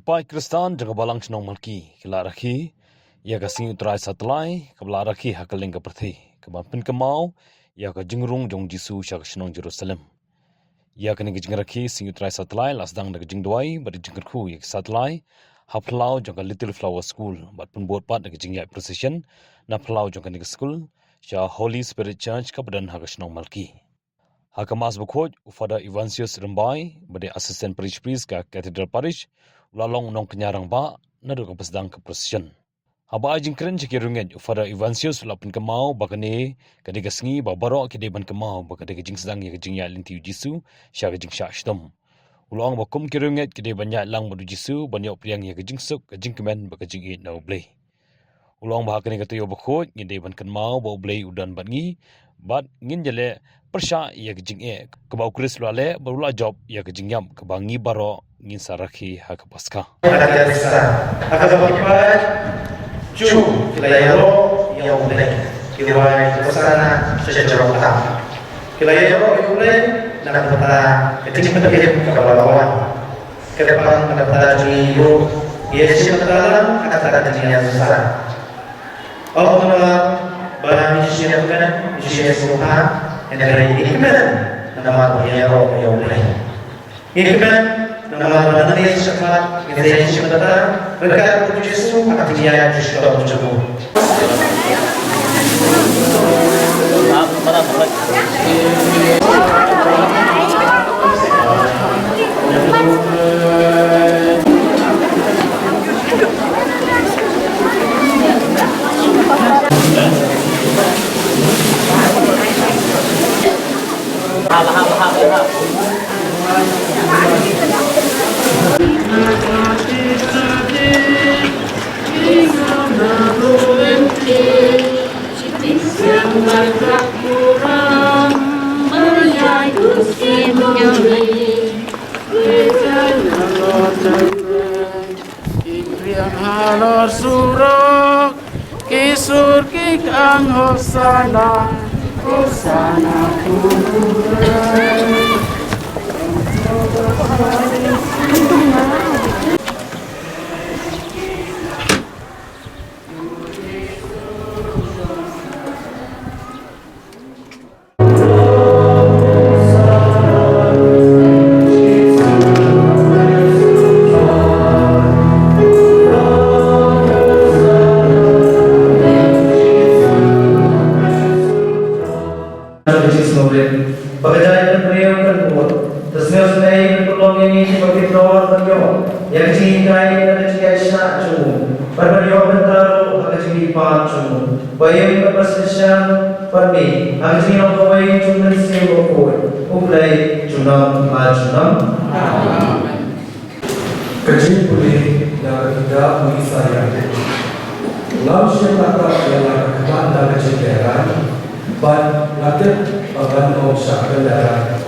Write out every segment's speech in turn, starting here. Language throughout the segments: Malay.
Kepai Kristan jaga balang senong malki kila rakhi ya ka sing utrai satlai kabla rakhi hakaling ka perthi kaban kemau ya ka jingrung jong jisu sha senong Jerusalem ya ka ning jing rakhi sing utrai satlai lasdang da jing doi bari jing khu ya satlai haplau jong ka Little Flower School bat pun bot pat da jing ya procession na plau jong ka ning school sha Holy Spirit Church ka badan ha senong malki Hakamas Bukhoj Ufada Evansius Rambai bade assistant parish priest ka Cathedral Parish ulalong nong kenyarang ba nadu ka pasdang ka procession haba ajing keren jiki runget Ufada Evansius lapin kemau bakane kade gasngi ba barok kide ban kemau bakade jing sedang ya jing ya linti Jisu sya jing sya shdom ulong bakum kirunget kide banyak lang badu Jisu banyak priang ya jing suk jing kemen ba jing it no blay ulong ba kane katayo Bukhoj ngide ban kemau ba blay udan bangi bat ngin jele persya ya jing e kebau kuris lale barula job ya jing yam kebangi baro ngin saraki ha kapaska ada desa ada bapak cu kilayaro ya ulai kiwai kesana secara utama kilayaro ya ulai nak kata kecil kecil kebalawan kedepan kata jiu yesus dalam kata dunia besar Allah barang disiapkan Yesus Tuhan yang dari iman nama dia roh ya ulai iman nama mana sekat yang sebentar berkat Yesus akan dia justru cukup Halor surok kisur kik ang hosana hosana Kecil pulih dan tidak mengisaya. Langsung kata ialah kemana kecederan, ban latif bagan mausa kendaraan.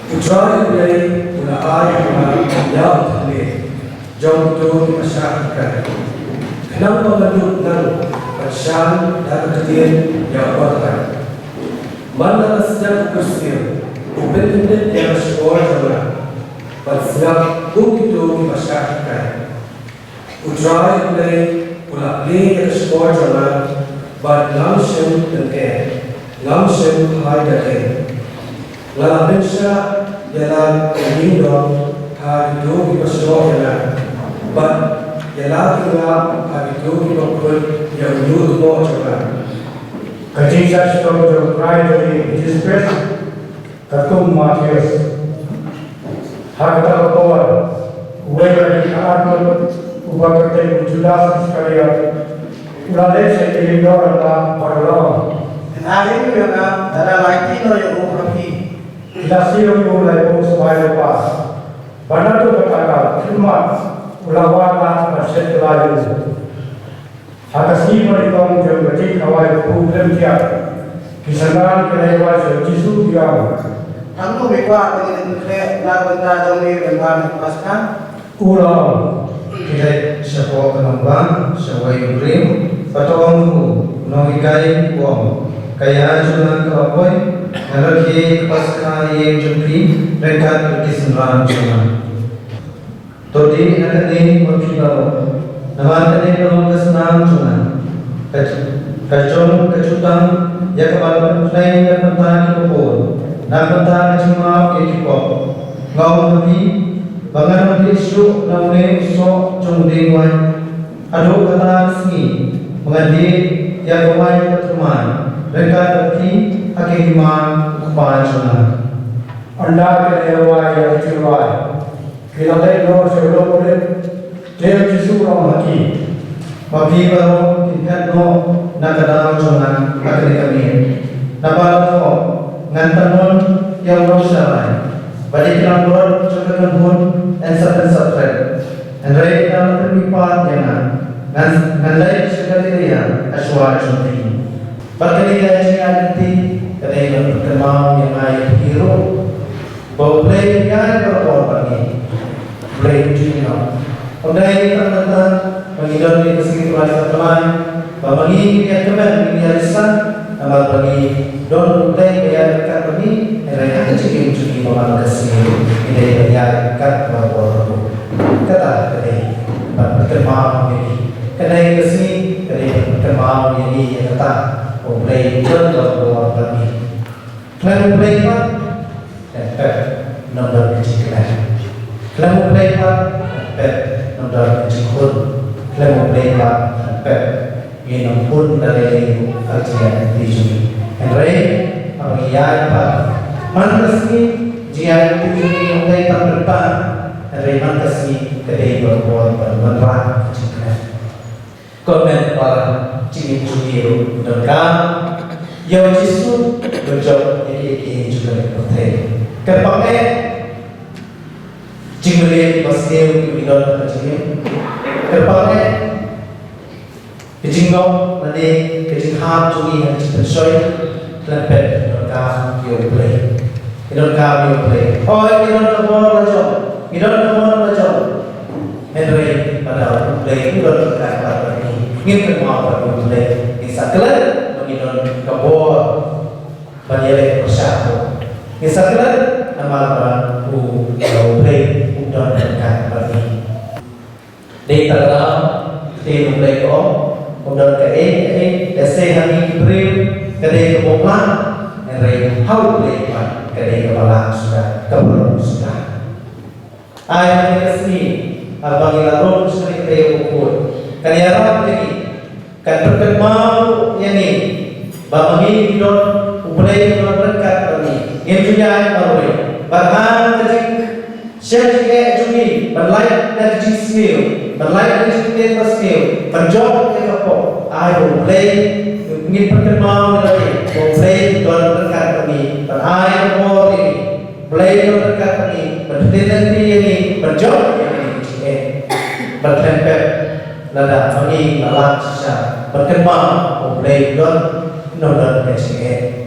Putra ini pula ayah yang terlih, jauh tu masyarakat. Kenapa mengandung dan persyaan dan ketian yang berkat. Mana sejak kursil, ubin-ubin yang sekolah jalan. Bersiap begitu masyarakat. Putra ini pula yang sekolah jalan, ban langsung dan langsung hai dan Lalu Indonesia jalan Indo hari itu kita semua jalan, but jalan kita hari itu kita pun yang dulu mau jalan. Kecil saya sudah berperan dari Jespres, Ketum Matius, Harta Kepala, Uwela di Arnold, Ubakate Judas sekalian, Ulale saya Indo adalah Parlau. dan hari ini juga ada lagi yang mengurangi Dasio mulai supaya lepas. Bana tu berkata, cuma ulawala berset lalu. Atas ini mereka menjadi kawal problem dia. Kisaran kelewat Yesus dia. Kamu berkuat dengan nak benda jomli dengan lepaskan Ulang kita sebuah penambang, sebuah ibrim, patungmu, nongikai uang. Kaya sunan kapoy, nalaki pasca ye jumpi, rekat berkisan sunan. Todi nak ni berkibau. Nama ni belum kesenang cuma. Kacung kacutang ya kepala lain dan pentang kepol. Nak pentang cuma kekipop. Ngau nabi bangan isu namune isu cung dingwan. Adu kata sini mengadi ya kawai pertemuan. Mereka berarti hakiman kepada cuma. Anda kedewa yang jiwa. Kita lihat sebelum boleh dia jisu orang hati. Bagi baru kita nak kadang cuma akan kami. Nampak tu ngantanun yang berusaha. Bagi kita buat cakap pun and subscribe. And right now terlibat jangan ngalai sekali dia aswar contoh. Bagi kita nanti kadang bertemu yang ayat hero. Boleh yang berkorban ini, boleh juga. Ondai teman-teman mengidah di sini kelas teman, bagi dia teman dia lisan, amal bagi don ondai dia kat bagi, mereka kecil kecil amal kasih, dia dia kat berkorban. Kata kadai bertemu ini, kadai kesini, kadai bertemu ini yang kata boleh jual berkorban ini. Kalau boleh apa? Nomor kecil-kecilan. Kalau mereka nomor kecil, kalau mereka ini pun dari kajian dijui. Henry, apa yang apa? Mantasni jika dijui mereka berdepan, Henry mantasni kedai berbuat berbuat kecil-kecilan. Komen para ciri-ciri dalam yang jisu berjauh ini juga berarti. Kerpakai jingleri pasir kita kecil. Kerpakai kejingau nanti kejingham cumi nanti bersoy lepet dorka yoplay. Dorka yoplay. Oh ini dorka bor bacok. Ini dorka bor bacok. Henry pada play ini dorka pada ini. Ini semua pada play. Ini saklar bagi dorka bor bagi elek bersatu. Ini saklar nama u play udon dekat bagi. Di dalam di play ko udon ke dese hani beri kedai kebomlan nere how play pan kedai kepala sudah kepala sudah. Ayat resmi abang ilarun sering kedai ukur. Kalian ini kan berkembang ini bagi udon play udon dekat bagi. Yang punya baru bahkan kecil syarikat jumi berlayak dari jisil berlayak dari jisil skill berjob ke apa ayo play ingin perkembangan lagi play don dekat kami berair bori play don dekat kami bertendensi ini berjob ini bertempel lada kami dalam sisa berkembang play don kecil.